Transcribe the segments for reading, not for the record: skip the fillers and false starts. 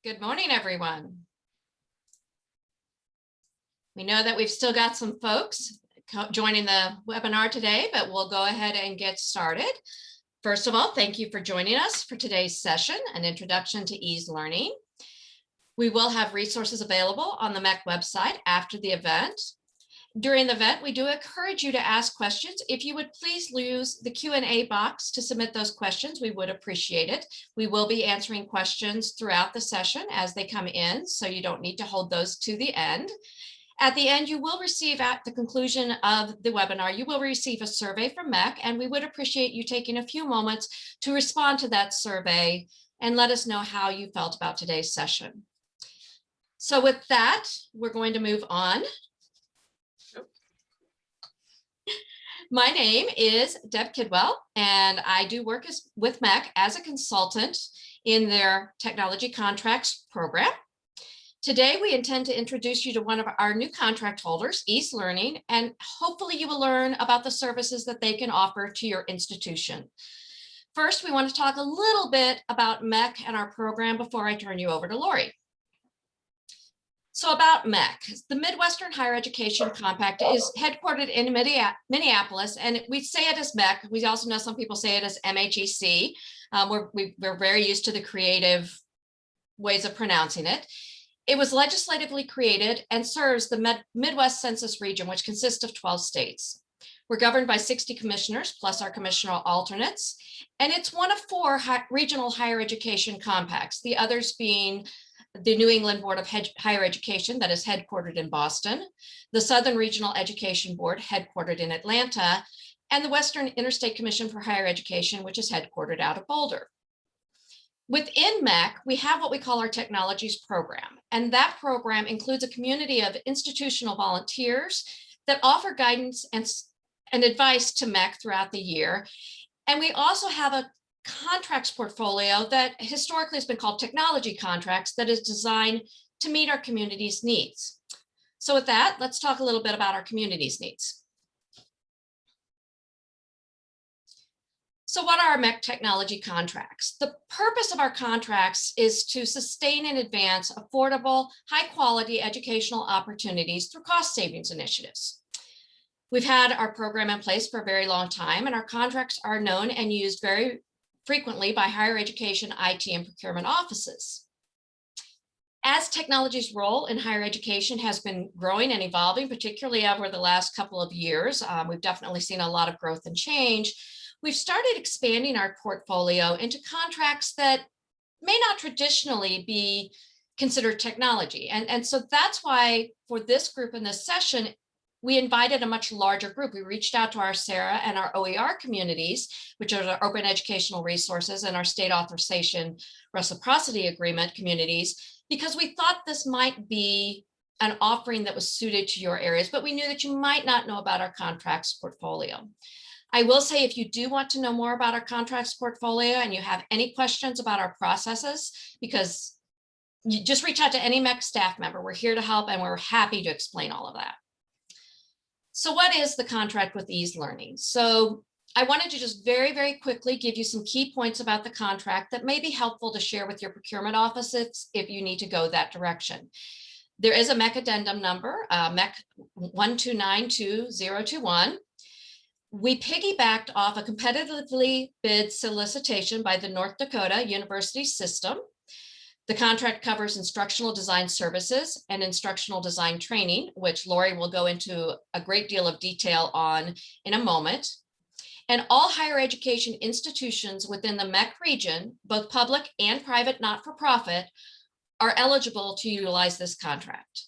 Good morning, everyone. We know that we've still got some folks joining the webinar today, but we'll go ahead and get started. First of all, thank you for joining us for today's session, an introduction to ease learning. We will have resources available on the MEC website after the event. During the event, we do encourage you to ask questions. If you would please use the Q&A box to submit those questions, we would appreciate it. We will be answering questions throughout the session as they come in, so you don't need to hold those to the end. At the end, you will receive, at the conclusion of the webinar, you will receive a survey from MEC, and we would appreciate you taking a few moments to respond to that survey and let us know how you felt about today's session. So with that, we're going to move on. My name is Deb Kidwell, and I do work with MEC as a consultant in their technology contracts program. Today, we intend to introduce you to one of our new contract holders, Ease Learning, and hopefully you will learn about the services that they can offer to your institution. First, we want to talk a little bit about MEC and our program before I turn you over to Lori. So about MEC, the Midwestern Higher Education Compact is headquartered in Minneapolis, and we say it as MEC. We also know some people say it as MHEC. We're very used to the creative ways of pronouncing it. It was legislatively created and serves the Midwest Census region, which consists of 12 states. We're governed by 60 commissioners, plus our commissioner alternates, and it's one of 4 regional higher education compacts, the others being the New England Board of Higher Education that is headquartered in Boston, the Southern Regional Education Board headquartered in Atlanta, and the Western Interstate Commission for Higher Education, which is headquartered out of Boulder. Within MEC, we have what we call our technologies program, and that program includes a community of institutional volunteers that offer guidance and advice to MEC throughout the year. And we also have a contracts portfolio that historically has been called technology contracts that is designed to meet our community's needs. So with that, let's talk a little bit about our community's needs. So what are our MEC technology contracts? The purpose of our contracts is to sustain and advance affordable, high-quality educational opportunities through cost savings initiatives. We've had our program in place for a very long time, and our contracts are known and used very frequently by higher education, IT, and procurement offices. As technology's role in higher education has been growing and evolving, particularly over the last couple of years, we've definitely seen a lot of growth and change. We've started expanding our portfolio into contracts that may not traditionally be considered technology. And so that's why for this group in this session, we invited a much larger group. We reached out to our SARA and our OER communities, which are our Open Educational Resources and our State Authorization Reciprocity Agreement communities, because we thought this might be an offering that was suited to your areas, but we knew that you might not know about our contracts portfolio. I will say, if you do want to know more about our contracts portfolio and you have any questions about our processes, because you just reach out to any MEC staff member. We're here to help, and we're happy to explain all of that. So what is the contract with Ease Learning? So I wanted to just very, very quickly give you some key points about the contract that may be helpful to share with your procurement offices if you need to go that direction. There is a MEC addendum number, MEC 1292021. We piggybacked off a competitively bid solicitation by the North Dakota University System. The contract covers instructional design services and instructional design training, which Lori will go into a great deal of detail on in a moment. And all higher education institutions within the MEC region, both public and private not-for-profit, are eligible to utilize this contract.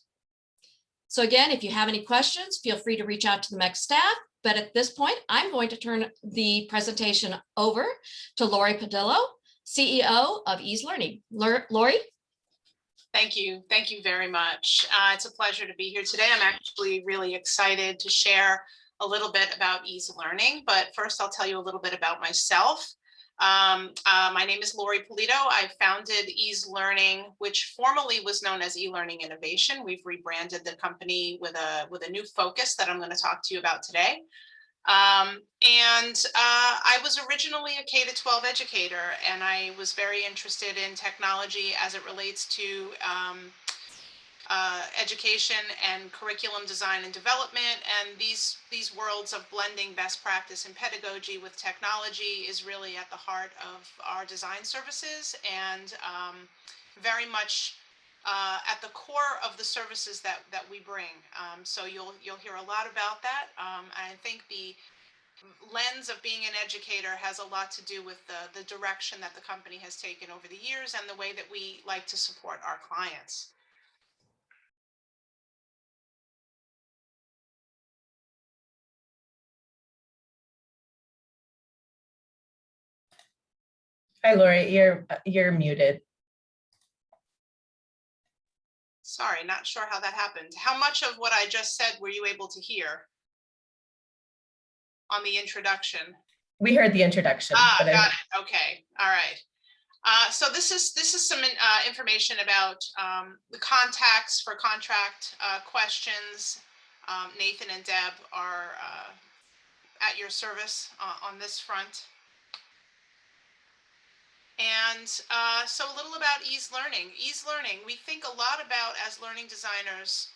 So again, if you have any questions, feel free to reach out to the MEC staff. But at this point, I'm going to turn the presentation over to Lori Padillo, CEO of Ease Learning. Lori? Thank you. Thank you very much. It's a pleasure to be here today. I'm actually really excited to share a little bit about Ease Learning, but first I'll tell you a little bit about myself. My name is Lori Polito. I founded Ease Learning, which formerly was known as eLearning Innovation. We've rebranded the company with a new focus that I'm going to talk to you about today. I was originally a K-12 educator, and I was very interested in technology as it relates to education and curriculum design and development. And these worlds of blending best practice and pedagogy with technology is really at the heart of our design services, and very much at the core of the services that we bring. So you'll hear a lot about that. I think the lens of being an educator has a lot to do with the direction that the company has taken over the years and the way that we like to support our clients. Hi, Lori, you're muted. Sorry, not sure how that happened. How much of what I just said were you able to hear on the introduction? We heard the introduction. Got it. Okay. All right. So this is some information about the contacts for contract questions. Nathan and Deb are at your service on this front. And so a little about ease learning. Ease learning, we think a lot about, as learning designers,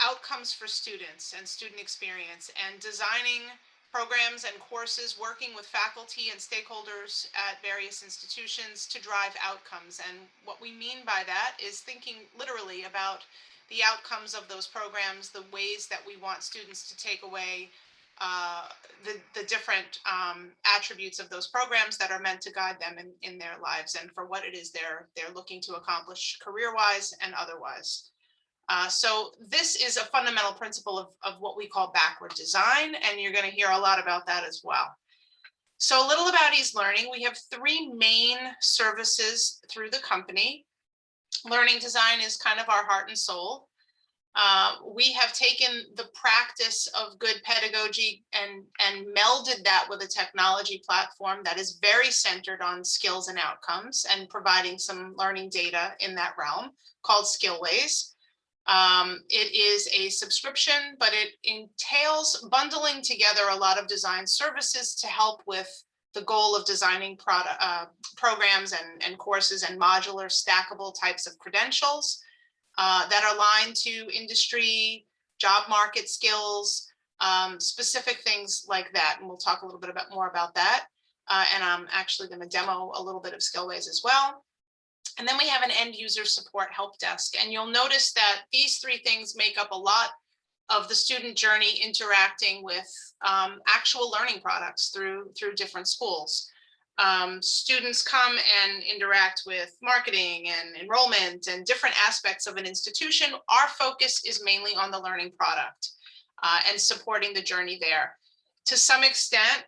outcomes for students and student experience, and designing programs and courses, working with faculty and stakeholders at various institutions to drive outcomes. And what we mean by that is thinking literally about the outcomes of those programs, the ways that we want students to take away the different attributes of those programs that are meant to guide them in their lives and for what it is they're looking to accomplish career-wise and otherwise. So this is a fundamental principle of what we call backward design, and you're going to hear a lot about that as well. So a little about ease learning. We have three main services through the company. Learning design is kind of our heart and soul. We have taken the practice of good pedagogy and melded that with a technology platform that is very centered on skills and outcomes and providing some learning data in that realm, called Skillways. It is a subscription, but it entails bundling together a lot of design services to help with the goal of designing programs and courses and modular stackable types of credentials that are aligned to industry, job market skills, specific things like that. And we'll talk a little bit more about that. And I'm actually going to demo a little bit of Skillways as well. And then we have an end user support help desk. And you'll notice that these three things make up a lot of the student journey, interacting with actual learning products through different schools. Students come and interact with marketing and enrollment and different aspects of an institution. Our focus is mainly on the learning product and supporting the journey there. To some extent,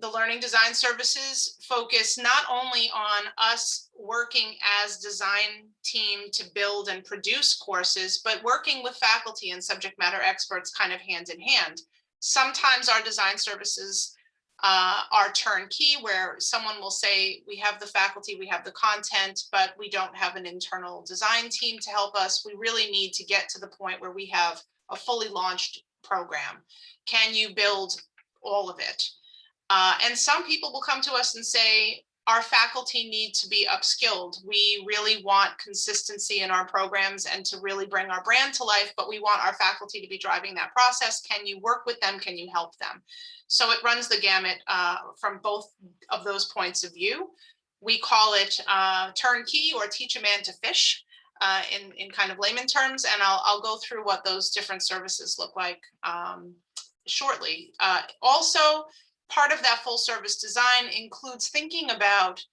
the learning design services focus not only on us working as design team to build and produce courses, but working with faculty and subject matter experts kind of hand in hand. Sometimes our design services are turnkey, where someone will say, we have the faculty, we have the content, but we don't have an internal design team to help us. We really need to get to the point where we have a fully launched program. Can you build all of it? And some people will come to us and say, our faculty need to be upskilled. We really want consistency in our programs and to really bring our brand to life, but we want our faculty to be driving that process. Can you work with them? Can you help them? So it runs the gamut from both of those points of view. We call it turnkey, or teach a man to fish in kind of layman terms. And I'll go through what those different services look like shortly. Also, part of that full service design includes thinking about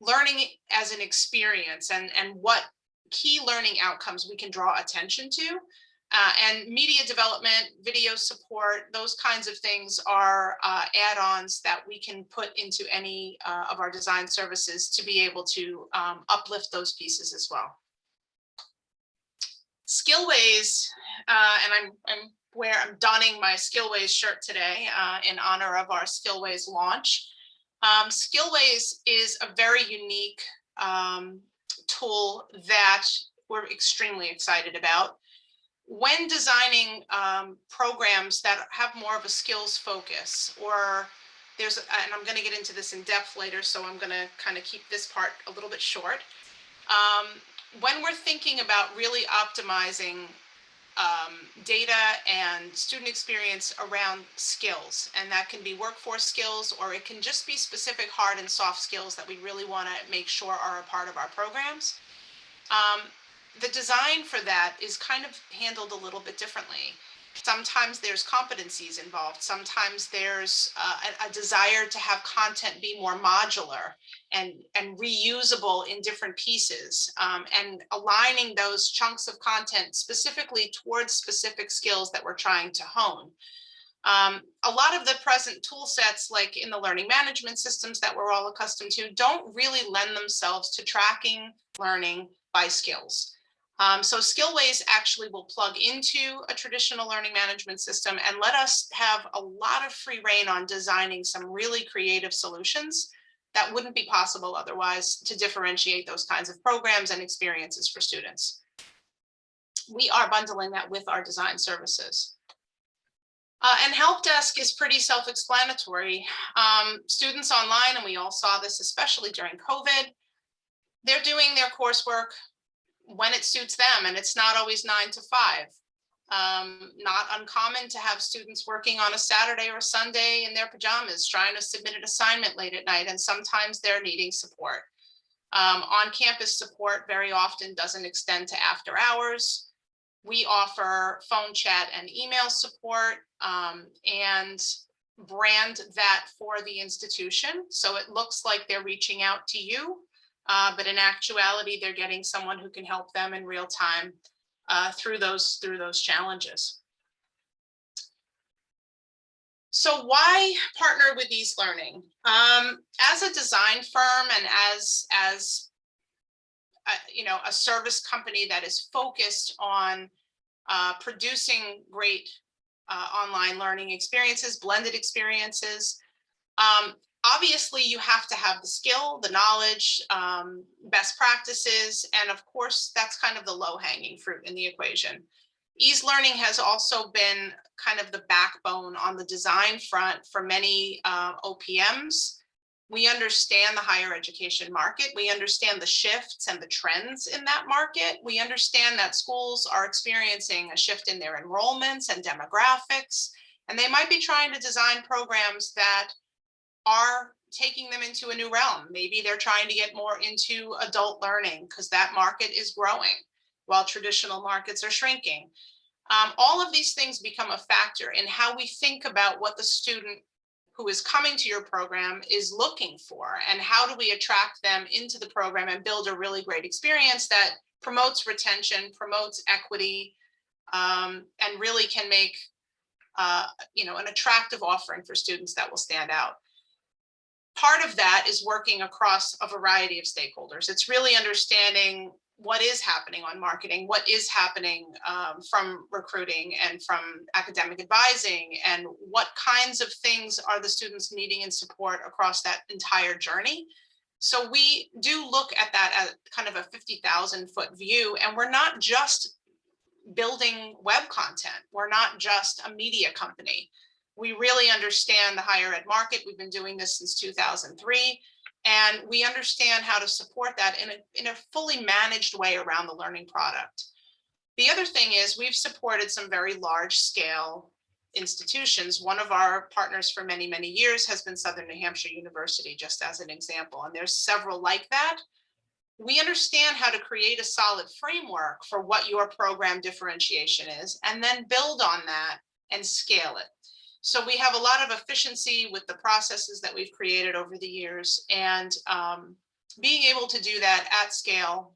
learning as an experience and what key learning outcomes we can draw attention to. And media development, video support, those kinds of things are add-ons that we can put into any of our design services to be able to uplift those pieces as well. Skillways, and I'm donning my Skillways shirt today in honor of our Skillways launch. Skillways is a very unique tool that we're extremely excited about. when designing programs that have more of a skills focus, or and I'm going to get into this in depth later, so I'm going to kind of keep this part a little bit short. When we're thinking about really optimizing data and student experience around skills, and that can be workforce skills, or it can just be specific hard and soft skills that we really want to make sure are a part of our programs. The design for that is kind of handled a little bit differently. Sometimes there's competencies involved. Sometimes there's a desire to have content be more modular and reusable in different pieces, and aligning those chunks of content specifically towards specific skills that we're trying to hone. A lot of the present tool sets, like in the learning management systems that we're all accustomed to, don't really lend themselves to tracking learning by skills. So Skillways actually will plug into a traditional learning management system and let us have a lot of free rein on designing some really creative solutions that wouldn't be possible otherwise to differentiate those kinds of programs and experiences for students. We are bundling that with our design services. And help desk is pretty self-explanatory. Students online, and we all saw this especially during COVID, they're doing their coursework when it suits them, and it's not always 9 to 5. Not uncommon to have students working on a Saturday or Sunday in their pajamas, trying to submit an assignment late at night, and sometimes they're needing support. On-campus support very often doesn't extend to after hours. We offer phone chat and email support, and brand that for the institution, so it looks like they're reaching out to you. But in actuality, they're getting someone who can help them in real time through those challenges. So why partner with Ease Learning? As a design firm and as a service company that is focused on producing great online learning experiences, blended experiences, obviously, you have to have the skill, the knowledge, best practices, and of course, that's kind of the low-hanging fruit in the equation. Ease Learning has also been kind of the backbone on the design front for many OPMs. We understand the higher education market. We understand the shifts and the trends in that market. We understand that schools are experiencing a shift in their enrollments and demographics, and they might be trying to design programs that are taking them into a new realm. Maybe they're trying to get more into adult learning because that market is growing while traditional markets are shrinking. All of these things become a factor in how we think about what the student who is coming to your program is looking for, and how do we attract them into the program and build a really great experience that promotes retention, promotes equity, and really can make an attractive offering for students that will stand out. Part of that is working across a variety of stakeholders. It's really understanding what is happening on marketing, what is happening from recruiting and from academic advising, and what kinds of things are the students needing in support across that entire journey. So we do look at that as kind of a 50,000-foot view, and we're not just building web content. We're not just a media company. We really understand the higher ed market. We've been doing this since 2003, and we understand how to support that in a fully managed way around the learning product. The other thing is we've supported some very large scale institutions. One of our partners for many, many years has been Southern New Hampshire University, just as an example, and there's several like that. We understand how to create a solid framework for what your program differentiation is, and then build on that and scale it. So we have a lot of efficiency with the processes that we've created over the years, and being able to do that at scale,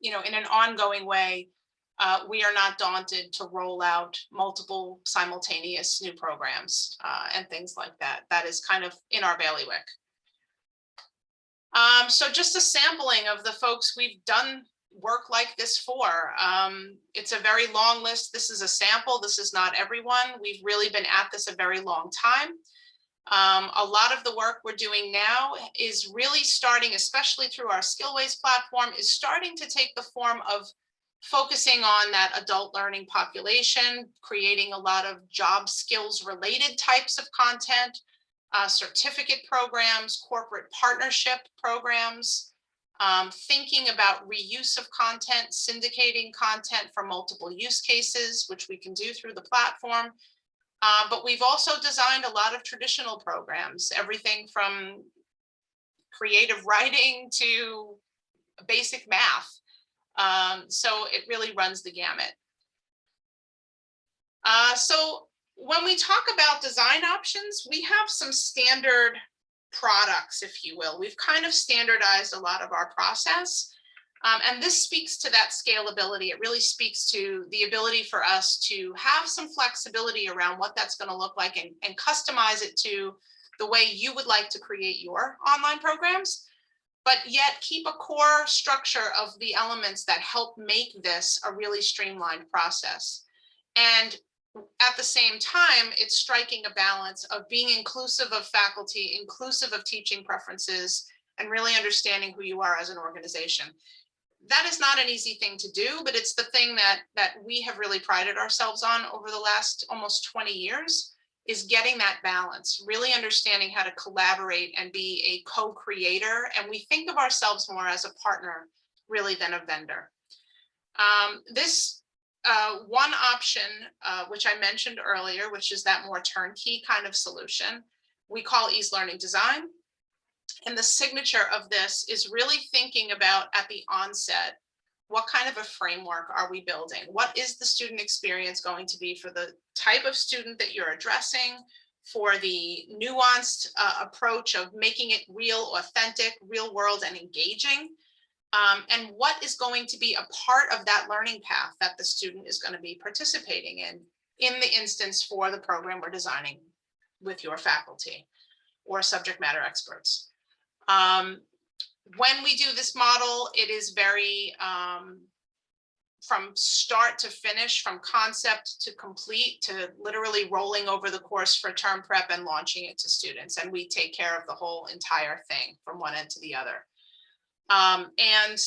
in an ongoing way, we are not daunted to roll out multiple simultaneous new programs and things like that. That is kind of in our bailiwick. So just a sampling of the folks we've done work like this for. It's a very long list. This is a sample. This is not everyone. We've really been at this a very long time. A lot of the work we're doing now is really starting, especially through our Skillways platform, is starting to take the form of focusing on that adult learning population, creating a lot of job skills related types of content, certificate programs, corporate partnership programs, thinking about reuse of content, syndicating content for multiple use cases, which we can do through the platform. But we've also designed a lot of traditional programs, everything from creative writing to basic math. So it really runs the gamut. So when we talk about design options, we have some standard products, if you will. We've kind of standardized a lot of our process. And this speaks to that scalability. It really speaks to the ability for us to have some flexibility around what that's going to look like and customize it to the way you would like to create your online programs, but yet keep a core structure of the elements that help make this a really streamlined process. And at the same time, it's striking a balance of being inclusive of faculty, inclusive of teaching preferences, and really understanding who you are as an organization. That is not an easy thing to do, but it's the thing that we have really prided ourselves on over the last almost 20 years, is getting that balance, really understanding how to collaborate and be a co-creator. And we think of ourselves more as a partner, really, than a vendor. This one option, which I mentioned earlier, which is that more turnkey kind of solution, we call Ease Learning Design. And the signature of this is really thinking about at the onset, what kind of a framework are we building? What is the student experience going to be for the type of student that you're addressing, for the nuanced approach of making it real, authentic, real world, and engaging? And what is going to be a part of that learning path that the student is going to be participating in the instance for the program we're designing with your faculty or subject matter experts. When we do this model, it is very from start to finish, from concept to complete, to literally rolling over the course for term prep and launching it to students. And we take care of the whole entire thing from one end to the other. And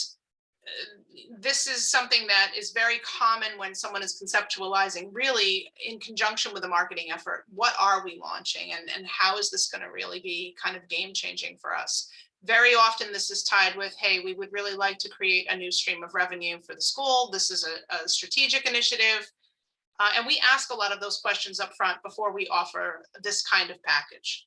this is something that is very common when someone is conceptualizing, really in conjunction with a marketing effort. What are we launching, and how is this going to really be kind of game changing for us? Very often this is tied with, hey, we would really like to create a new stream of revenue for the school. This is a strategic initiative. And we ask a lot of those questions up front before we offer this kind of package.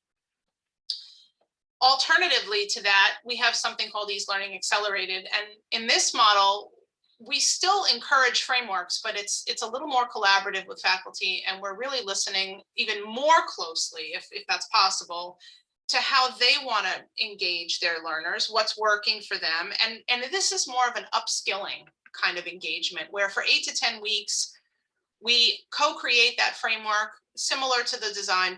Alternatively to that, we have something called Ease Learning Accelerated. And in this model, we still encourage frameworks, but it's a little more collaborative with faculty. And we're really listening even more closely, if that's possible, to how they want to engage their learners, what's working for them. And this is more of an upskilling kind of engagement, where for 8 to 10 weeks, we co-create that framework similar to the design,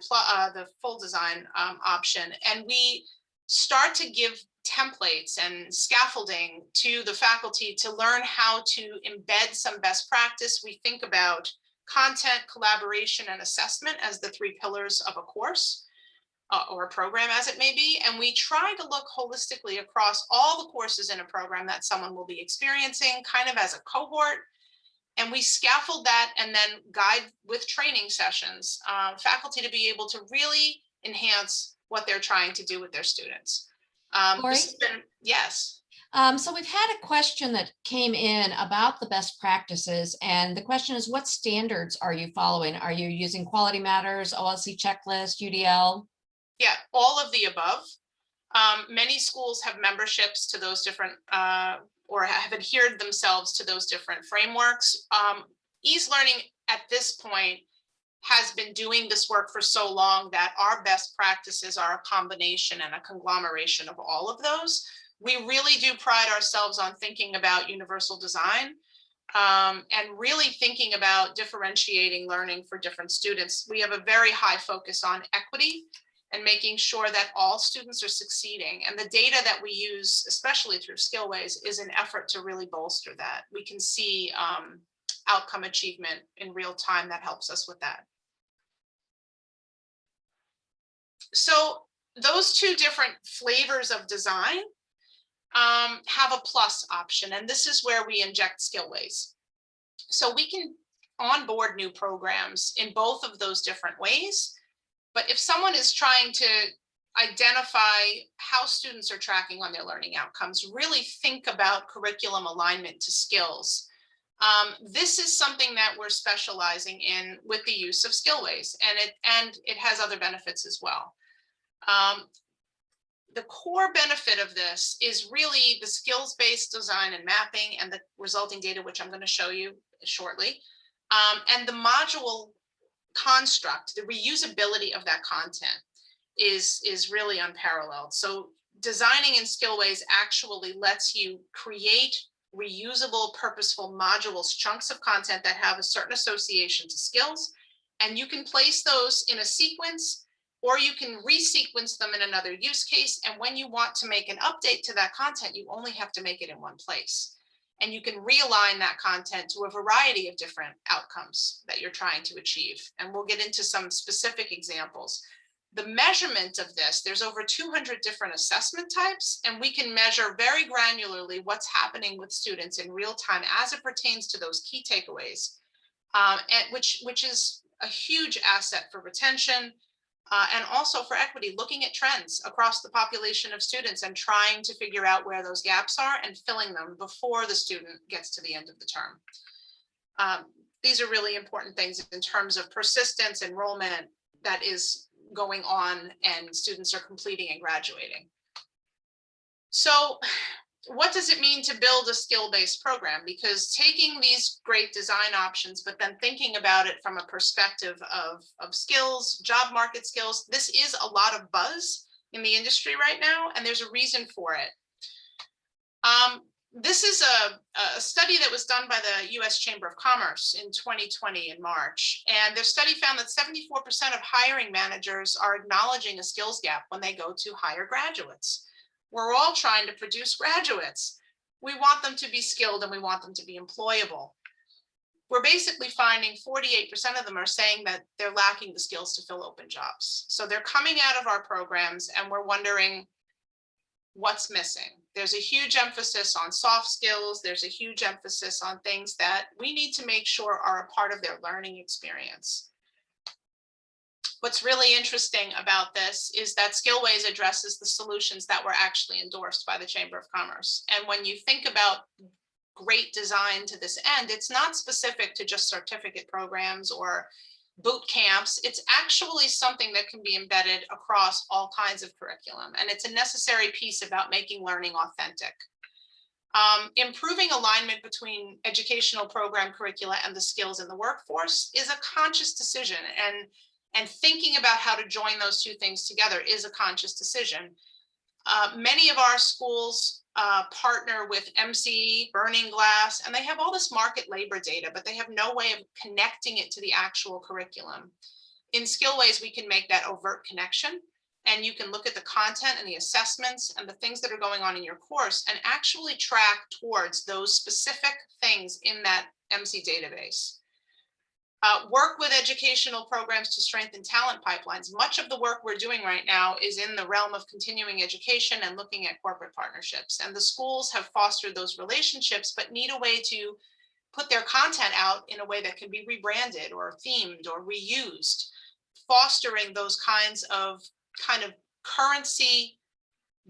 the full design option. And we start to give templates and scaffolding to the faculty to learn how to embed some best practice. We think about content, collaboration, and assessment as the 3 pillars of a course or a program, as it may be. And we try to look holistically across all the courses in a program that someone will be experiencing, kind of as a cohort. And we scaffold that and then guide with training sessions, faculty to be able to really enhance what they're trying to do with their students. Lori? Yes. So we've had a question that came in about the best practices, and the question is, what standards are you following? Are you using Quality Matters, OLC checklist, UDL? Yeah, all of the above. Many schools have memberships to those different or have adhered themselves to those different frameworks. Ease Learning at this point has been doing this work for so long that our best practices are a combination and a conglomeration of all of those. We really do pride ourselves on thinking about universal design and really thinking about differentiating learning for different students. We have a very high focus on equity and making sure that all students are succeeding. And the data that we use, especially through Skillways, is an effort to really bolster that. We can see outcome achievement in real time that helps us with that. So those 2 different flavors of design have a plus option, and this is where we inject Skillways. So we can onboard new programs in both of those different ways. But if someone is trying to identify how students are tracking on their learning outcomes, really think about curriculum alignment to skills. This is something that we're specializing in with the use of Skillways, and it has other benefits as well. The core benefit of this is really the skills-based design and mapping and the resulting data, which I'm going to show you shortly, and the module construct, the reusability of that content is really unparalleled. So designing in Skillways actually lets you create reusable, purposeful modules, chunks of content that have a certain association to skills, and you can place those in a sequence, or you can resequence them in another use case. And when you want to make an update to that content, you only have to make it in one place. And you can realign that content to a variety of different outcomes that you're trying to achieve. And we'll get into some specific examples. The measurement of this, there's over 200 different assessment types, and we can measure very granularly what's happening with students in real time as it pertains to those key takeaways, and which is a huge asset for retention and also for equity, looking at trends across the population of students and trying to figure out where those gaps are and filling them before the student gets to the end of the term. These are really important things in terms of persistence, enrollment that is going on, and students are completing and graduating. So what does it mean to build a skill-based program? Because taking these great design options, but then thinking about it from a perspective of skills, job market skills, this is a lot of buzz in the industry right now, and there's a reason for it. This is a study that was done by the US Chamber of Commerce in 2020 in March. And their study found that 74% of hiring managers are acknowledging a skills gap when they go to hire graduates. We're all trying to produce graduates. We want them to be skilled and we want them to be employable. We're basically finding 48% of them are saying that they're lacking the skills to fill open jobs. So they're coming out of our programs and we're wondering what's missing. There's a huge emphasis on soft skills. There's a huge emphasis on things that we need to make sure are a part of their learning experience. What's really interesting about this is that Skillways addresses the solutions that were actually endorsed by the Chamber of Commerce. And when you think about great design to this end, it's not specific to just certificate programs or boot camps. It's actually something that can be embedded across all kinds of curriculum. And it's a necessary piece about making learning authentic. Improving alignment between educational program curricula and the skills in the workforce is a conscious decision. And thinking about how to join those two things together is a conscious decision. Many of our schools partner with MCE, Burning Glass, and they have all this market labor data, but they have no way of connecting it to the actual curriculum. In Skillways, we can make that overt connection, and you can look at the content and the assessments and the things that are going on in your course and actually track towards those specific things in that MC database. Work with educational programs to strengthen talent pipelines. Much of the work we're doing right now is in the realm of continuing education and looking at corporate partnerships. And the schools have fostered those relationships, but need a way to put their content out in a way that can be rebranded or themed or reused, fostering those kinds of currency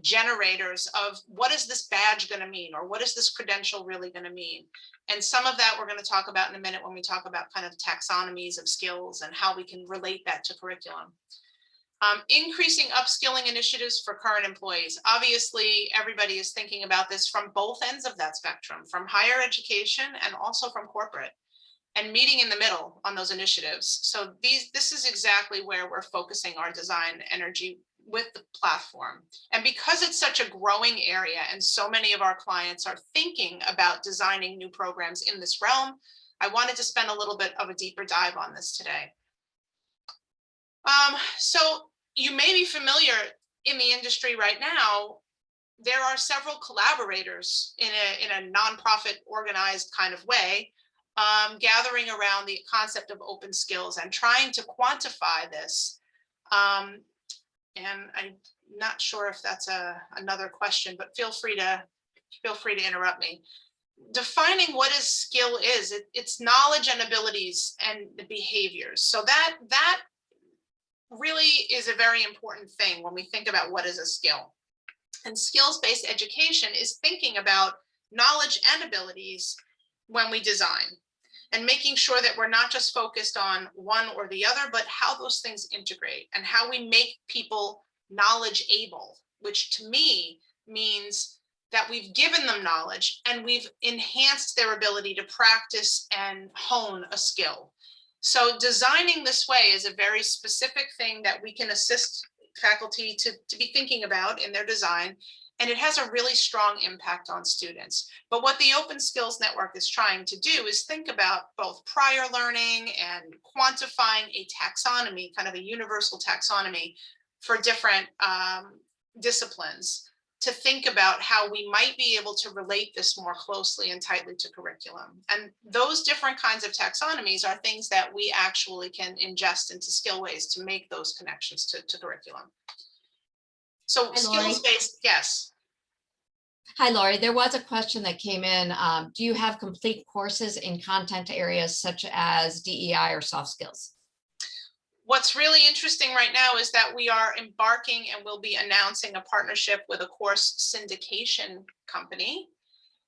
generators of what is this badge going to mean, or what is this credential really going to mean. And some of that we're going to talk about in a minute when we talk about kind of taxonomies of skills and how we can relate that to curriculum. Increasing upskilling initiatives for current employees. Obviously, everybody is thinking about this from both ends of that spectrum, from higher education and also from corporate, and meeting in the middle on those initiatives. So this is exactly where we're focusing our design energy with the platform. And because it's such a growing area and so many of our clients are thinking about designing new programs in this realm, I wanted to spend a little bit of a deeper dive on this today. So you may be familiar in the industry right now, there are several collaborators in a nonprofit organized kind of way, gathering around the concept of open skills and trying to quantify this. And I'm not sure if that's another question, but feel free to interrupt me. defining what is skill is, it's knowledge and abilities and the behaviors. So that really is a very important thing when we think about what is a skill. And skills-based education is thinking about knowledge and abilities when we design, and making sure that we're not just focused on one or the other, but how those things integrate and how we make people knowledge able, which to me means that we've given them knowledge and we've enhanced their ability to practice and hone a skill. So designing this way is a very specific thing that we can assist faculty to be thinking about in their design, and it has a really strong impact on students. But what the Open Skills Network is trying to do is think about both prior learning and quantifying a taxonomy, kind of a universal taxonomy for different disciplines, to think about how we might be able to relate this more closely and tightly to curriculum. And those different kinds of taxonomies are things that we actually can ingest into Skillways to make those connections to curriculum. So skills-based, yes. Hi, Lori. There was a question that came in. Do you have complete courses in content areas such as DEI or soft skills? What's really interesting right now is that we are embarking and will be announcing a partnership with a course syndication company.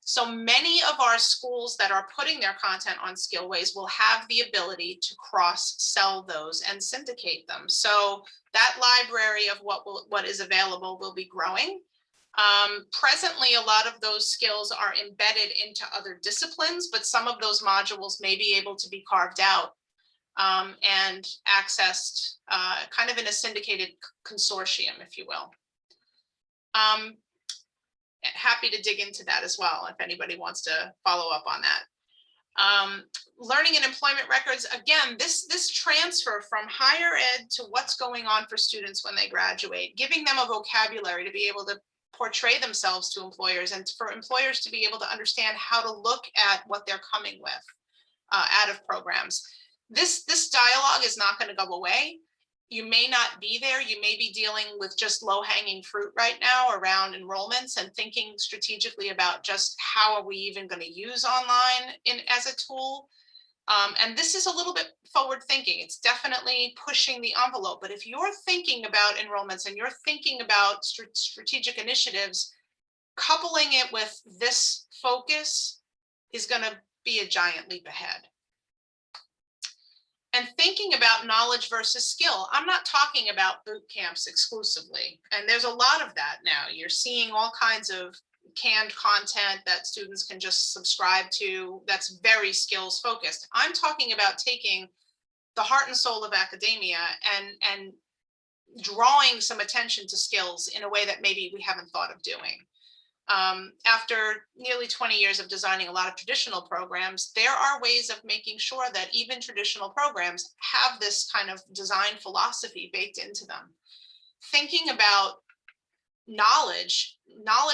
So many of our schools that are putting their content on Skillways will have the ability to cross-sell those and syndicate them. So that library of what is available will be growing. Presently, a lot of those skills are embedded into other disciplines, but some of those modules may be able to be carved out and accessed kind of in a syndicated consortium, if you will. Happy to dig into that as well if anybody wants to follow up on that. Learning and employment records, again, this transfer from higher ed to what's going on for students when they graduate, giving them a vocabulary to be able to portray themselves to employers, and for employers to be able to understand how to look at what they're coming with out of programs. This dialogue is not going to go away. You may not be there. You may be dealing with just low-hanging fruit right now around enrollments and thinking strategically about just how are we even going to use online as a tool. And this is a little bit forward thinking. It's definitely pushing the envelope. But if you're thinking about enrollments and you're thinking about strategic initiatives, coupling it with this focus is going to be a giant leap ahead. And thinking about knowledge versus skill, I'm not talking about boot camps exclusively. And there's a lot of that now. You're seeing all kinds of canned content that students can just subscribe to that's very skills focused. I'm talking about taking the heart and soul of academia and drawing some attention to skills in a way that maybe we haven't thought of doing. After nearly 20 years of designing a lot of traditional programs, there are ways of making sure that even traditional programs have this kind of design philosophy baked into them. Thinking about knowledge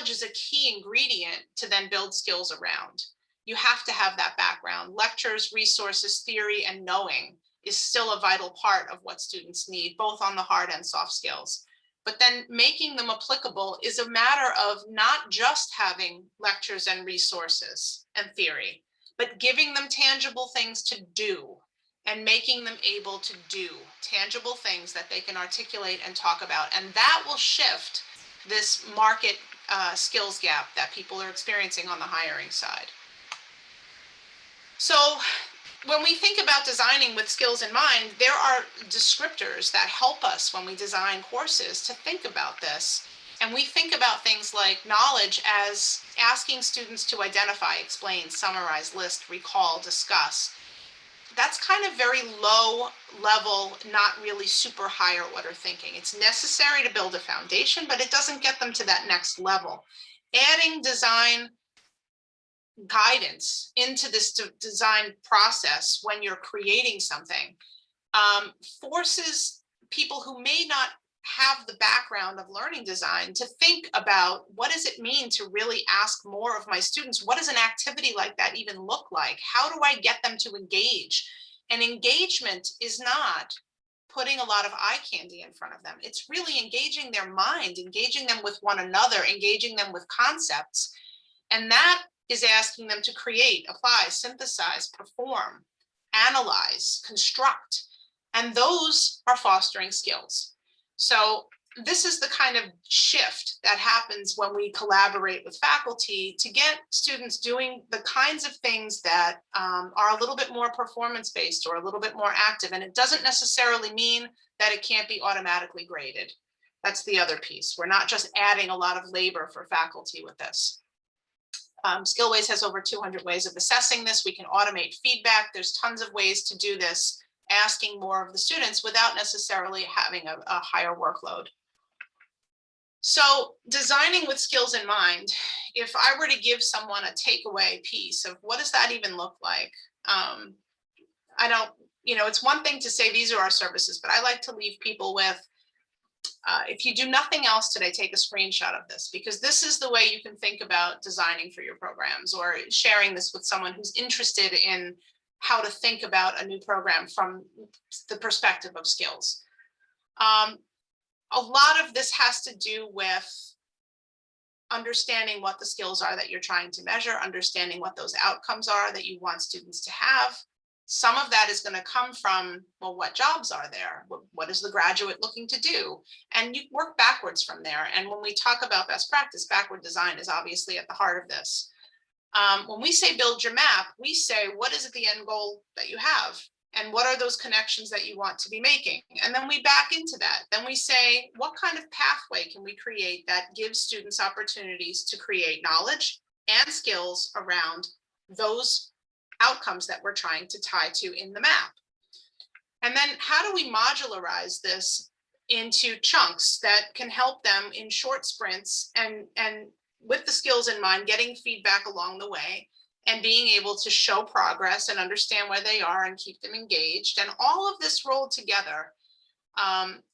is a key ingredient to then build skills around. You have to have that background. Lectures, resources, theory, and knowing is still a vital part of what students need, both on the hard and soft skills. But then making them applicable is a matter of not just having lectures and resources and theory, but giving them tangible things to do and making them able to do tangible things that they can articulate and talk about. And that will shift this market skills gap that people are experiencing on the hiring side. So when we think about designing with skills in mind, there are descriptors that help us when we design courses to think about this. And we think about things like knowledge as asking students to identify, explain, summarize, list, recall, discuss. That's kind of very low level, not really super higher order thinking. It's necessary to build a foundation, but it doesn't get them to that next level. Adding design guidance into this design process when you're creating something forces people who may not have the background of learning design to think about what does it mean to really ask more of my students? What does an activity like that even look like? How do I get them to engage? And engagement is not putting a lot of eye candy in front of them. It's really engaging their mind, engaging them with one another, engaging them with concepts. And that is asking them to create, apply, synthesize, perform, analyze, construct, and those are fostering skills. So this is the kind of shift that happens when we collaborate with faculty to get students doing the kinds of things that are a little bit more performance-based or a little bit more active. And it doesn't necessarily mean that it can't be automatically graded. That's the other piece. We're not just adding a lot of labor for faculty with this. Skillways has over 200 ways of assessing this. We can automate feedback. There's tons of ways to do this, asking more of the students without necessarily having a higher workload. So designing with skills in mind, if I were to give someone a takeaway piece of what does that even look like? I don't, it's one thing to say these are our services, but I like to leave people with, if you do nothing else today, take a screenshot of this, because this is the way you can think about designing for your programs or sharing this with someone who's interested in how to think about a new program from the perspective of skills. A lot of this has to do with understanding what the skills are that you're trying to measure, understanding what those outcomes are that you want students to have. Some of that is going to come from, well, what jobs are there? What is the graduate looking to do? And you work backwards from there. And when we talk about best practice, backward design is obviously at the heart of this. When we say build your map, we say, what is the end goal that you have? And what are those connections that you want to be making? And then we back into that. Then we say, what kind of pathway can we create that gives students opportunities to create knowledge and skills around those outcomes that we're trying to tie to in the map? And then how do we modularize this into chunks that can help them in short sprints and with the skills in mind, getting feedback along the way and being able to show progress and understand where they are and keep them engaged. And all of this rolled together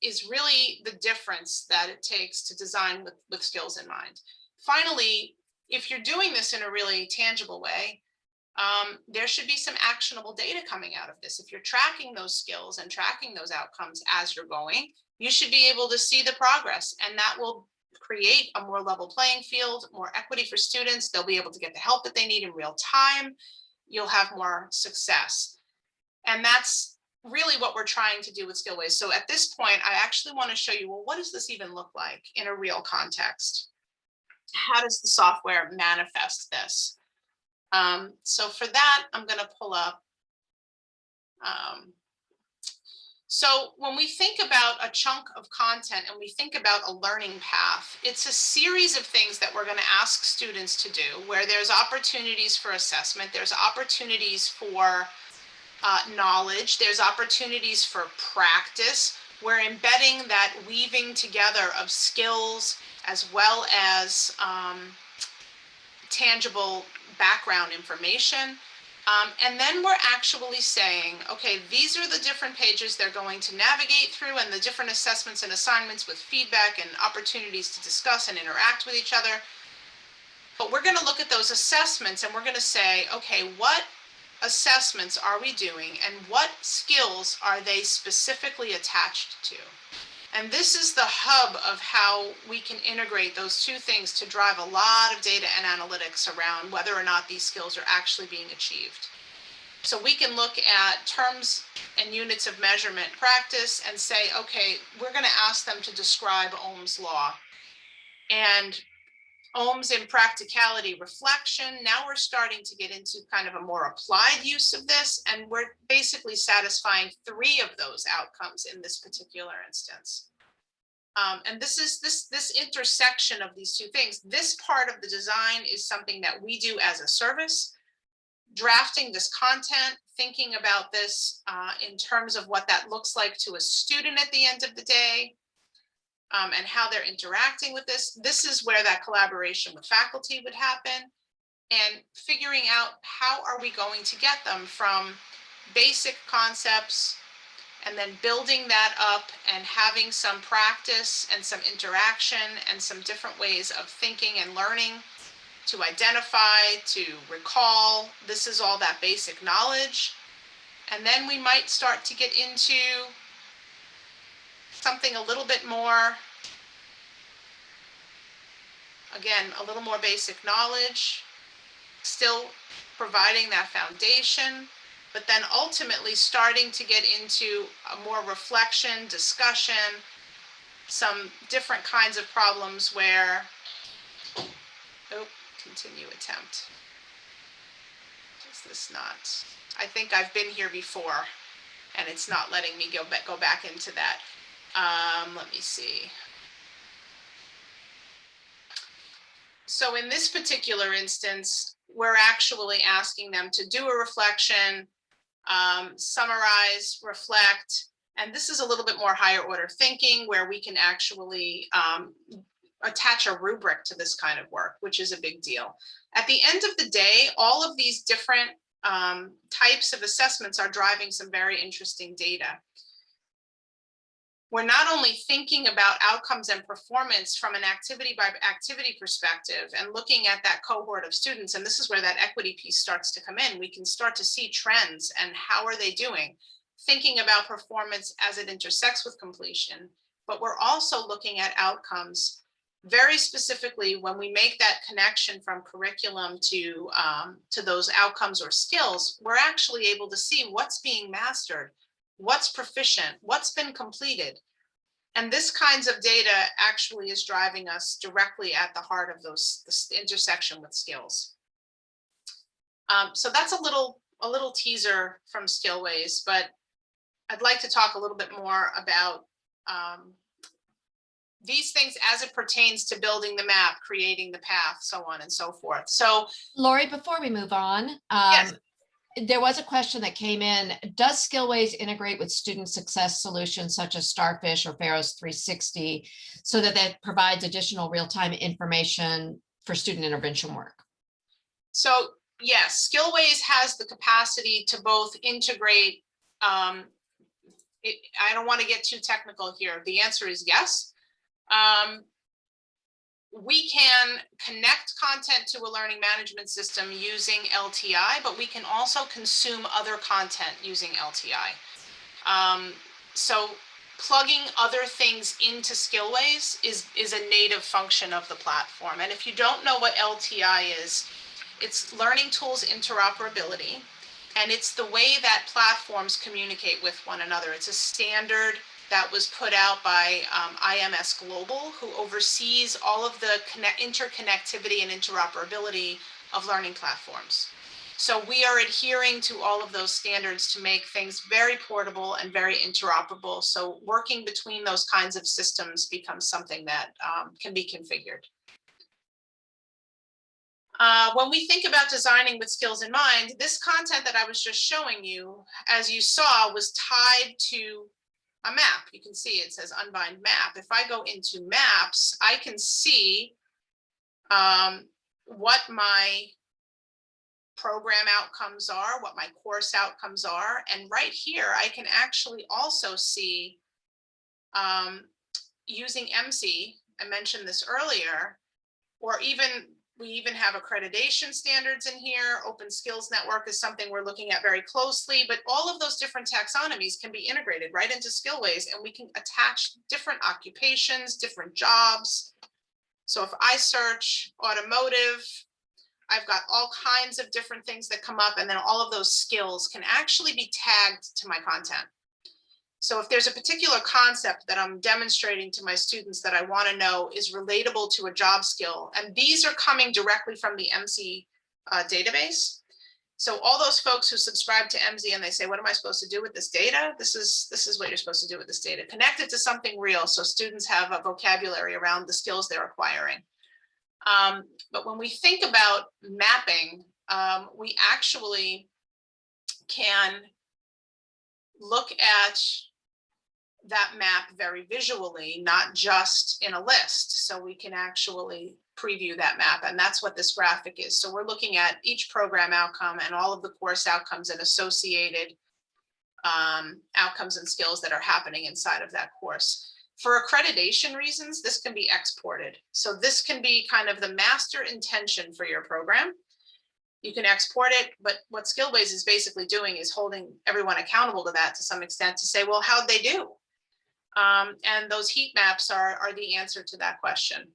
is really the difference that it takes to design with skills in mind. Finally, if you're doing this in a really tangible way, there should be some actionable data coming out of this. If you're tracking those skills and tracking those outcomes as you're going, you should be able to see the progress, and that will create a more level playing field, more equity for students. They'll be able to get the help that they need in real time. You'll have more success. And that's really what we're trying to do with Skillways. So at this point, I actually want to show you, well, what does this even look like in a real context? How does the software manifest this? So for that, I'm going to pull up. So when we think about a chunk of content and we think about a learning path, it's a series of things that we're going to ask students to do, where there's opportunities for assessment, there's opportunities for knowledge, there's opportunities for practice. We're embedding that weaving together of skills as well as tangible background information. And then we're actually saying, okay, these are the different pages they're going to navigate through and the different assessments and assignments with feedback and opportunities to discuss and interact with each other. But we're going to look at those assessments and we're going to say, okay, what assessments are we doing and what skills are they specifically attached to? And this is the hub of how we can integrate those two things to drive a lot of data and analytics around whether or not these skills are actually being achieved. So we can look at terms and units of measurement practice and say, okay, we're going to ask them to describe Ohm's law. And Ohm's in practicality reflection. Now we're starting to get into kind of a more applied use of this, and we're basically satisfying 3 of those outcomes in this particular instance. And this is this intersection of these 2 things. This part of the design is something that we do as a service, drafting this content, thinking about this in terms of what that looks like to a student at the end of the day. And how they're interacting with this. This is where that collaboration with faculty would happen, and figuring out how are we going to get them from basic concepts and then building that up and having some practice and some interaction and some different ways of thinking and learning to identify, to recall. This is all that basic knowledge. And then we might start to get into something a little bit more, again, a little more basic knowledge, still providing that foundation, but then ultimately starting to get into a more reflection, discussion, some different kinds of problems where, continue attempt. Is this not? I think I've been here before and it's not letting me go back into that. Let me see. So in this particular instance, we're actually asking them to do a reflection, summarize, reflect, and this is a little bit more higher order thinking where we can actually attach a rubric to this kind of work, which is a big deal. At the end of the day, all of these different types of assessments are driving some very interesting data. We're not only thinking about outcomes and performance from an activity by activity perspective and looking at that cohort of students, and this is where that equity piece starts to come in. We can start to see trends and how are they doing, thinking about performance as it intersects with completion, but we're also looking at outcomes very specifically when we make that connection from curriculum to those outcomes or skills. We're actually able to see what's being mastered, what's proficient, what's been completed. And this kinds of data actually is driving us directly at the heart of this intersection with skills. So that's a little teaser from Skillways, but I'd like to talk a little bit more about these things as it pertains to building the map, creating the path, so on and so forth. So Lori, before we move on, yes. There was a question that came in. Does Skillways integrate with student success solutions such as Starfish or Pharaoh's 360 so that that provides additional real-time information for student intervention work? So yes, Skillways has the capacity to both integrate. I don't want to get too technical here. The answer is yes. We can connect content to a learning management system using LTI, but we can also consume other content using LTI. So plugging other things into Skillways is a native function of the platform. And if you don't know what LTI is, it's learning tools interoperability, and it's the way that platforms communicate with one another. It's a standard that was put out by IMS Global, who oversees all of the interconnectivity and interoperability of learning platforms. So we are adhering to all of those standards to make things very portable and very interoperable. So working between those kinds of systems becomes something that can be configured. When we think about designing with skills in mind, this content that I was just showing you, as you saw, was tied to a map. You can see it says unbind map. If I go into maps, I can see what my program outcomes are, what my course outcomes are. And right here, I can actually also see using MC, I mentioned this earlier, or we even have accreditation standards in here. Open Skills Network is something we're looking at very closely, but all of those different taxonomies can be integrated right into Skillways, and we can attach different occupations, different jobs. So if I search automotive, I've got all kinds of different things that come up, and then all of those skills can actually be tagged to my content. So if there's a particular concept that I'm demonstrating to my students that I want to know is relatable to a job skill, and these are coming directly from the MC database. So all those folks who subscribe to MZ and they say, what am I supposed to do with this data? This is what you're supposed to do with this data. Connect it to something real so students have a vocabulary around the skills they're acquiring. But when we think about mapping, we actually can look at that map very visually, not just in a list. So we can actually preview that map, and that's what this graphic is. So we're looking at each program outcome and all of the course outcomes and associated outcomes and skills that are happening inside of that course. For accreditation reasons, this can be exported. So this can be kind of the master intention for your program. You can export it, but what Skillways is basically doing is holding everyone accountable to that to some extent to say, well, how'd they do? And those heat maps are the answer to that question.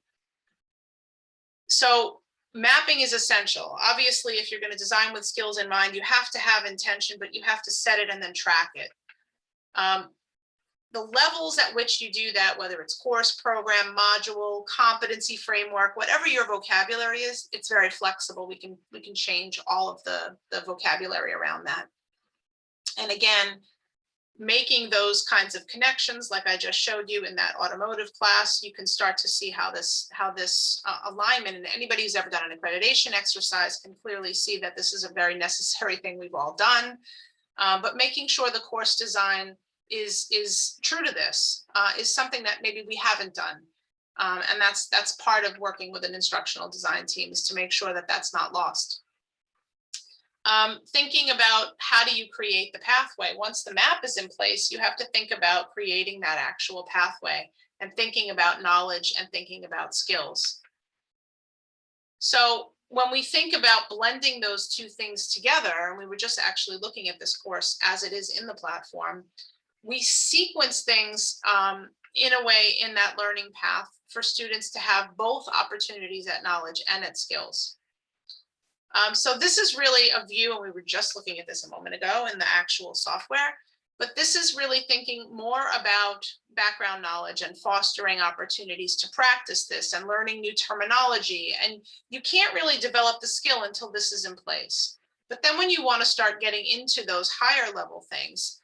So Mapping is essential. Obviously, if you're going to design with skills in mind, you have to have intention, but you have to set it and then track it. The levels at which you do that, whether it's course, program, module, competency framework, whatever your vocabulary is, it's very flexible. We can change all of the vocabulary around that. And again, making those kinds of connections, like I just showed you in that automotive class, you can start to see how this alignment, and anybody who's ever done an accreditation exercise can clearly see that this is a very necessary thing we've all done. But making sure the course design is true to this is something that maybe we haven't done. And that's part of working with an instructional design team, is to make sure that that's not lost. Thinking about how do you create the pathway. Once the map is in place, you have to think about creating that actual pathway and thinking about knowledge and thinking about skills. So when we think about blending those two things together, and we were just actually looking at this course as it is in the platform, we sequence things in a way in that learning path for students to have both opportunities at knowledge and at skills. So this is really a view, and we were just looking at this a moment ago in the actual software, but this is really thinking more about background knowledge and fostering opportunities to practice this and learning new terminology. And you can't really develop the skill until this is in place. But then when you want to start getting into those higher level things,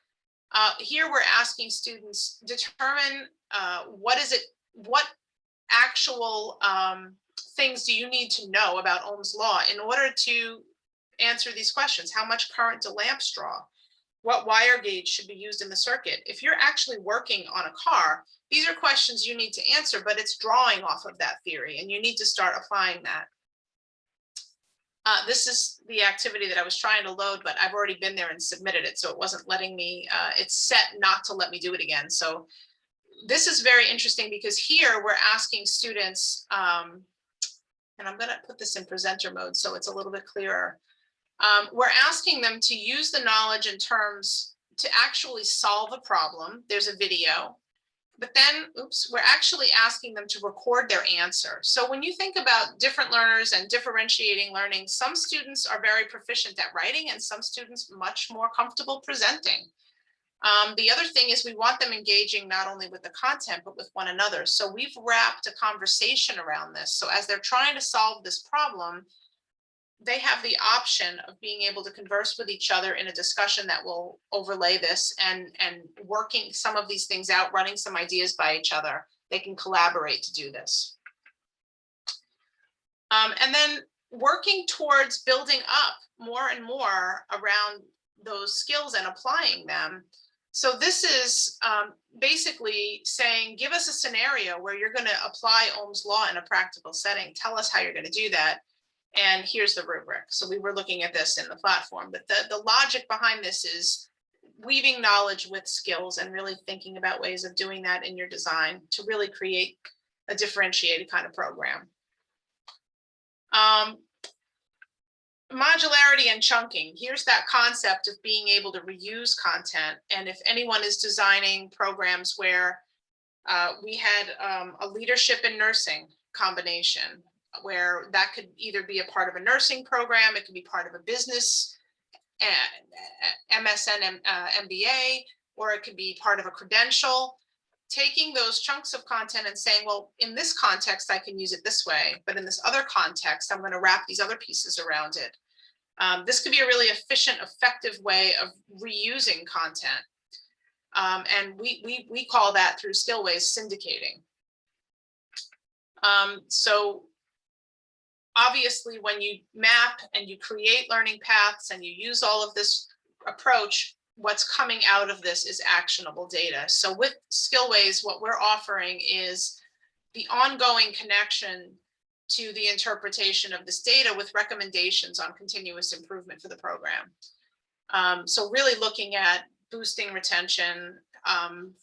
here we're asking students determine what actual things do you need to know about Ohm's law in order to answer these questions? How much current do lamps draw? What wire gauge should be used in the circuit? If you're actually working on a car, these are questions you need to answer, but it's drawing off of that theory, and you need to start applying that. This is the activity that I was trying to load, but I've already been there and submitted it, so it wasn't letting me, it's set not to let me do it again. So this is very interesting because here we're asking students, and I'm going to put this in presenter mode so it's a little bit clearer. We're asking them to use the knowledge and terms to actually solve a problem. There's a video, but then, we're actually asking them to record their answer. So when you think about different learners and differentiating learning, some students are very proficient at writing and some students much more comfortable presenting. The other thing is we want them engaging not only with the content, but with one another. So we've wrapped a conversation around this. So as they're trying to solve this problem, they have the option of being able to converse with each other in a discussion that will overlay this and working some of these things out, running some ideas by each other. They can collaborate to do this. And then working towards building up more and more around those skills and applying them. So this is basically saying, give us a scenario where you're going to apply Ohm's law in a practical setting. Tell us how you're going to do that. And here's the rubric. So we were looking at this in the platform, but the logic behind this is weaving knowledge with skills and really thinking about ways of doing that in your design to really create a differentiated kind of program. Modularity and chunking. Here's that concept of being able to reuse content. And if anyone is designing programs where we had a leadership in nursing combination, where that could either be a part of a nursing program, it could be part of a business, MSN, MBA, or it could be part of a credential. Taking those chunks of content and saying, well, in this context, I can use it this way, but in this other context, I'm going to wrap these other pieces around it. This could be a really efficient, effective way of reusing content. And we call that through Skillways syndicating. So obviously, when you map and you create learning paths and you use all of this approach, what's coming out of this is actionable data. So with Skillways, what we're offering is the ongoing connection to the interpretation of this data with recommendations on continuous improvement for the program. So really looking at boosting retention,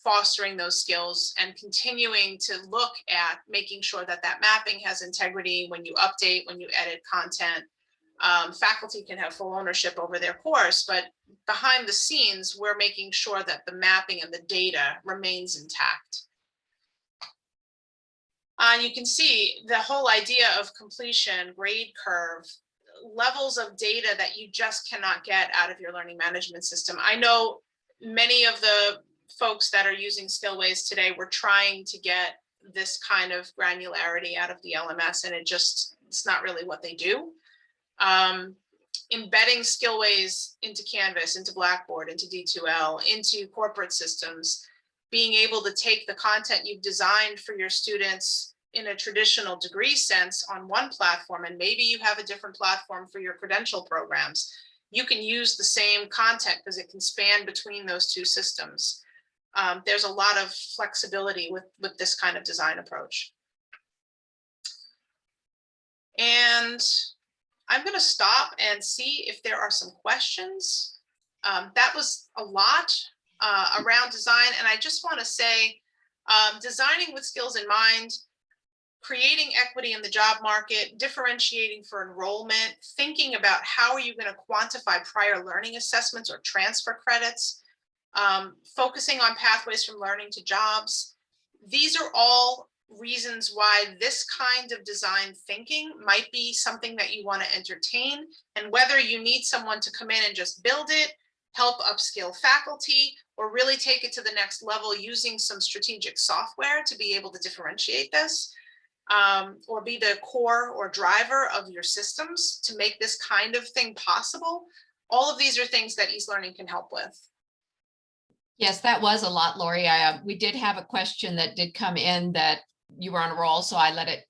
fostering those skills, and continuing to look at making sure that that mapping has integrity when you update, when you edit content. Faculty can have full ownership over their course, but behind the scenes, we're making sure that the mapping and the data remains intact. You can see the whole idea of completion, grade curve, levels of data that you just cannot get out of your learning management system. I know many of the folks that are using Skillways today were trying to get this kind of granularity out of the LMS, and it's not really what they do. Embedding Skillways into Canvas, into Blackboard, into D2L, into corporate systems, being able to take the content you've designed for your students in a traditional degree sense on one platform, and maybe you have a different platform for your credential programs. You can use the same content because it can span between those two systems. There's a lot of flexibility with this kind of design approach. And I'm going to stop and see if there are some questions. That was a lot around design. And I just want to say, designing with skills in mind, creating equity in the job market, differentiating for enrollment, thinking about how are you going to quantify prior learning assessments or transfer credits, focusing on pathways from learning to jobs. These are all reasons why this kind of design thinking might be something that you want to entertain, and whether you need someone to come in and just build it, help upskill faculty, or really take it to the next level using some strategic software to be able to differentiate this, or be the core or driver of your systems to make this kind of thing possible. All of these are things that Ease Learning can help with. Yes, that was a lot, Lori. We did have a question that did come in that you were on a roll, so I let it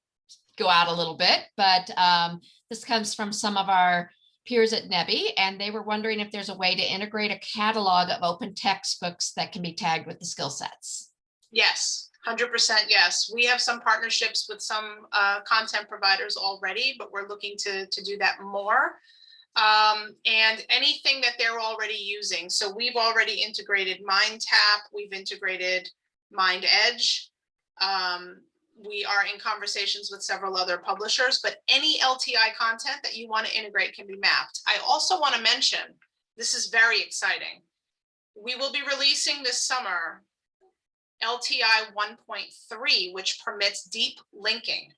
go out a little bit. But this comes from some of our peers at NEBI, and they were wondering if there's a way to integrate a catalog of open textbooks that can be tagged with the skill sets. Yes, 100% yes. We have some partnerships with some content providers already, but we're looking to do that more. And anything that they're already using. So we've already integrated MindTap, we've integrated MindEdge. We are in conversations with several other publishers, but any LTI content that you want to integrate can be mapped. I also want to mention, this is very exciting. We will be releasing this summer LTI 1.3, which permits deep linking.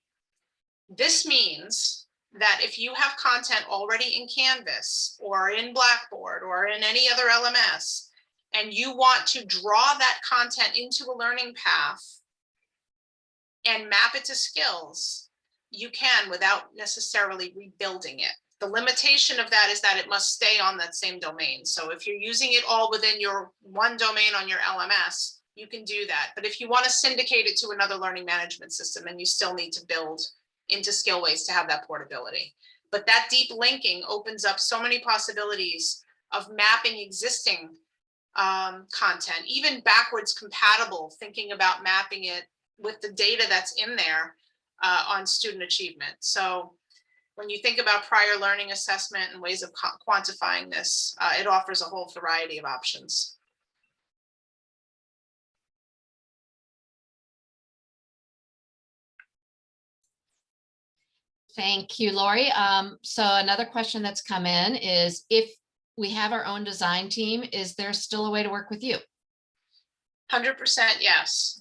This means that if you have content already in Canvas or in Blackboard or in any other LMS, and you want to draw that content into a learning path and map it to skills, you can without necessarily rebuilding it. The limitation of that is that it must stay on that same domain. So if you're using it all within your one domain on your LMS, you can do that. But if you want to syndicate it to another learning management system, then you still need to build into Skillways to have that portability. But that deep linking opens up so many possibilities of mapping existing content, even backwards compatible, thinking about mapping it with the data that's in there on student achievement. So when you think about prior learning assessment and ways of quantifying this, it offers a whole variety of options. Thank you, Lori. So another question that's come in is, if we have our own design team, is there still a way to work with you? 100% yes.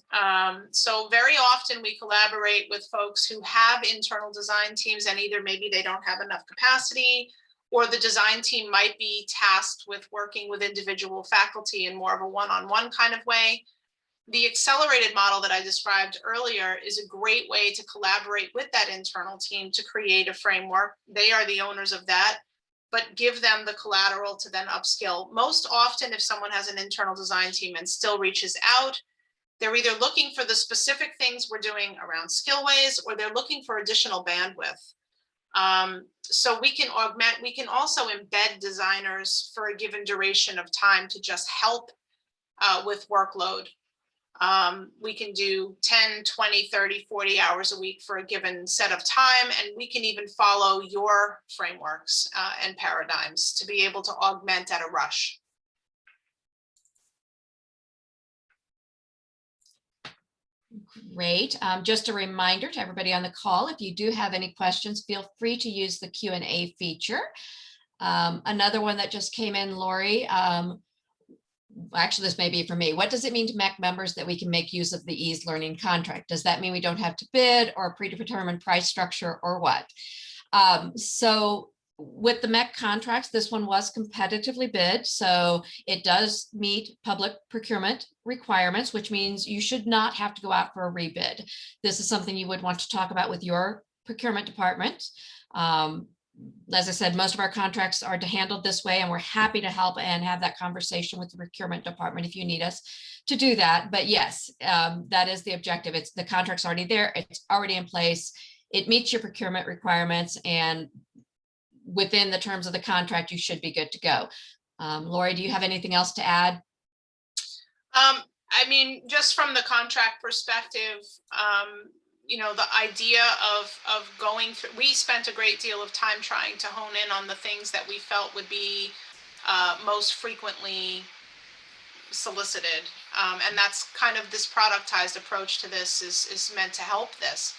So very often we collaborate with folks who have internal design teams, and either maybe they don't have enough capacity, or the design team might be tasked with working with individual faculty in more of a one-on-one kind of way. The accelerated model that I described earlier is a great way to collaborate with that internal team to create a framework. They are the owners of that, but give them the collateral to then upskill. Most often, if someone has an internal design team and still reaches out, they're either looking for the specific things we're doing around Skillways, or they're looking for additional bandwidth. So we can augment, we can also embed designers for a given duration of time to just help with workload. We can do 10, 20, 30, 40 hours a week for a given set of time, and we can even follow your frameworks and paradigms to be able to augment at a rush. Great. Just a reminder to everybody on the call, if you do have any questions, feel free to use the Q&A feature. Another one that just came in, Lori, actually, this may be for me. What does it mean to MHEC members that we can make use of the Ease Learning contract? Does that mean we don't have to bid or a predetermined price structure or what? So with the MHEC contracts, this one was competitively bid. So it does meet public procurement requirements, which means you should not have to go out for a rebid. This is something you would want to talk about with your procurement department. As I said, most of our contracts are handled this way, and we're happy to help and have that conversation with the procurement department if you need us to do that. But yes, that is the objective. It's the contract's already there. It's already in place. It meets your procurement requirements, and within the terms of the contract, you should be good to go. Lori, do you have anything else to add? I mean, just from the contract perspective, you know, the idea of going through, we spent a great deal of time trying to hone in on the things that we felt would be most frequently solicited. And that's kind of this productized approach to this is meant to help this.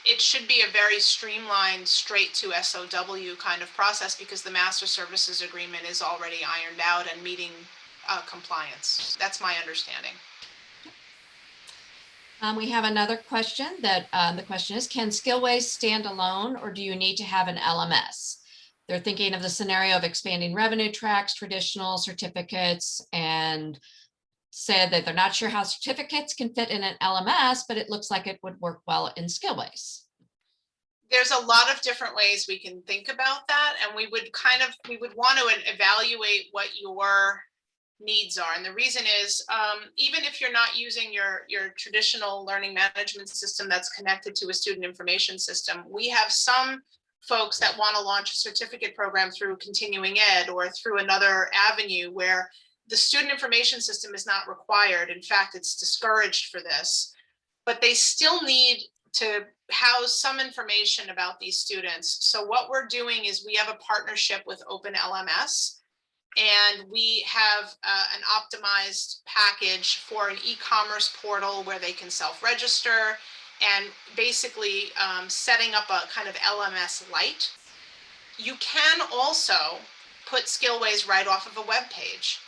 It should be a very streamlined, straight to SOW kind of process, because the master services agreement is already ironed out and meeting compliance. That's my understanding. We have another question that the question is, can Skillways stand alone, or do you need to have an LMS? They're thinking of the scenario of expanding revenue tracks, traditional certificates, and said that they're not sure how certificates can fit in an LMS, but it looks like it would work well in Skillways. There's a lot of different ways we can think about that, and we would want to evaluate what your needs are. And the reason is, even if you're not using your traditional learning management system that's connected to a student information system, we have some folks that want to launch a certificate program through continuing ed or through another avenue where the student information system is not required. In fact, it's discouraged for this, but they still need to house some information about these students. So what we're doing is we have a partnership with Open LMS, and we have an optimized package for an e-commerce portal where they can self-register, and basically setting up a kind of LMS Lite. You can also put Skillways right off of a web page.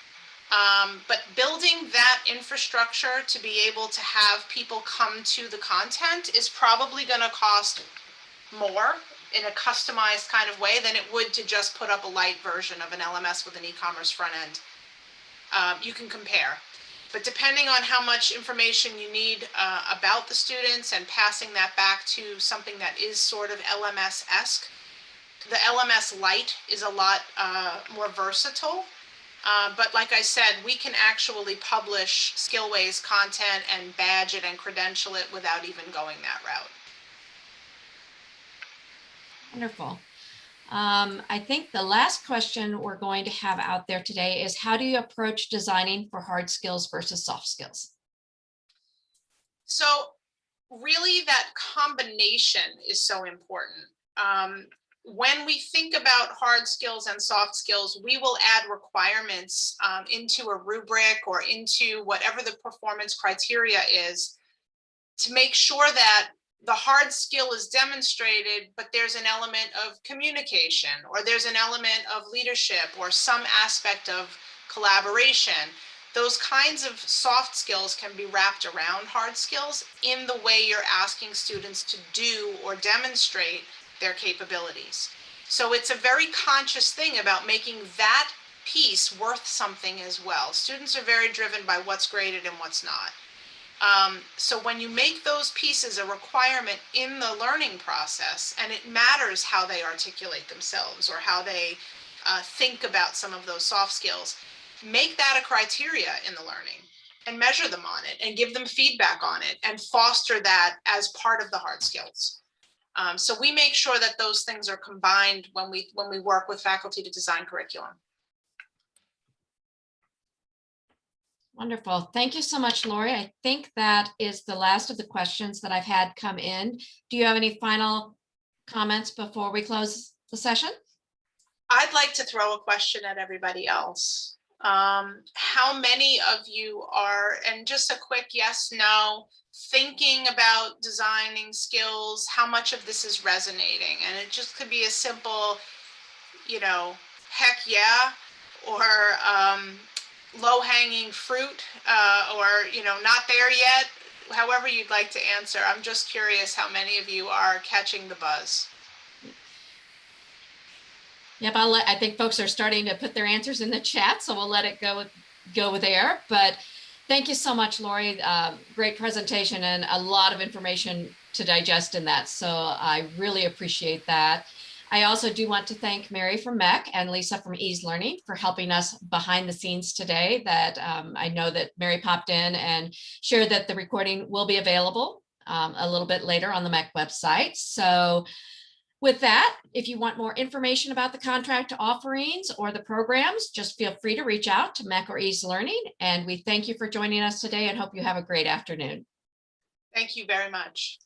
But building that infrastructure to be able to have people come to the content is probably going to cost more in a customized kind of way than it would to just put up a light version of an LMS with an e-commerce front end. You can compare, but depending on how much information you need about the students and passing that back to something that is sort of LMS-esque, the LMS Lite is a lot more versatile. But like I said, we can actually publish Skillways content and badge it and credential it without even going that route. Wonderful. I think the last question we're going to have out there today is, how do you approach designing for hard skills versus soft skills? So really that combination is so important. When we think about hard skills and soft skills, we will add requirements into a rubric or into whatever the performance criteria is to make sure that the hard skill is demonstrated, but there's an element of communication, or there's an element of leadership, or some aspect of collaboration. Those kinds of soft skills can be wrapped around hard skills in the way you're asking students to do or demonstrate their capabilities. So it's a very conscious thing about making that piece worth something as well. Students are very driven by what's graded and what's not. So when you make those pieces a requirement in the learning process, and it matters how they articulate themselves or how they think about some of those soft skills, make that a criteria in the learning and measure them on it and give them feedback on it and foster that as part of the hard skills. So we make sure that those things are combined when we work with faculty to design curriculum. Wonderful. Thank you so much, Lori. I think that is the last of the questions that I've had come in. Do you have any final comments before we close the session? I'd like to throw a question at everybody else. How many of you are, and just a quick yes, no, thinking about designing skills, how much of this is resonating? And it just could be a simple, you know, heck yeah, or low-hanging fruit or, not there yet, however you'd like to answer. I'm just curious how many of you are catching the buzz. Yep, I think folks are starting to put their answers in the chat, so we'll let it go there. But thank you so much, Lori. Great presentation and a lot of information to digest in that. So I really appreciate that. I also do want to thank Mary from MEC and Lisa from Ease Learning for helping us behind the scenes today. That I know that Mary popped in and shared that the recording will be available a little bit later on the MEC website. So with that, if you want more information about the contract offerings or the programs, just feel free to reach out to MEC or Ease Learning. And we thank you for joining us today and hope you have a great afternoon. Thank you very much.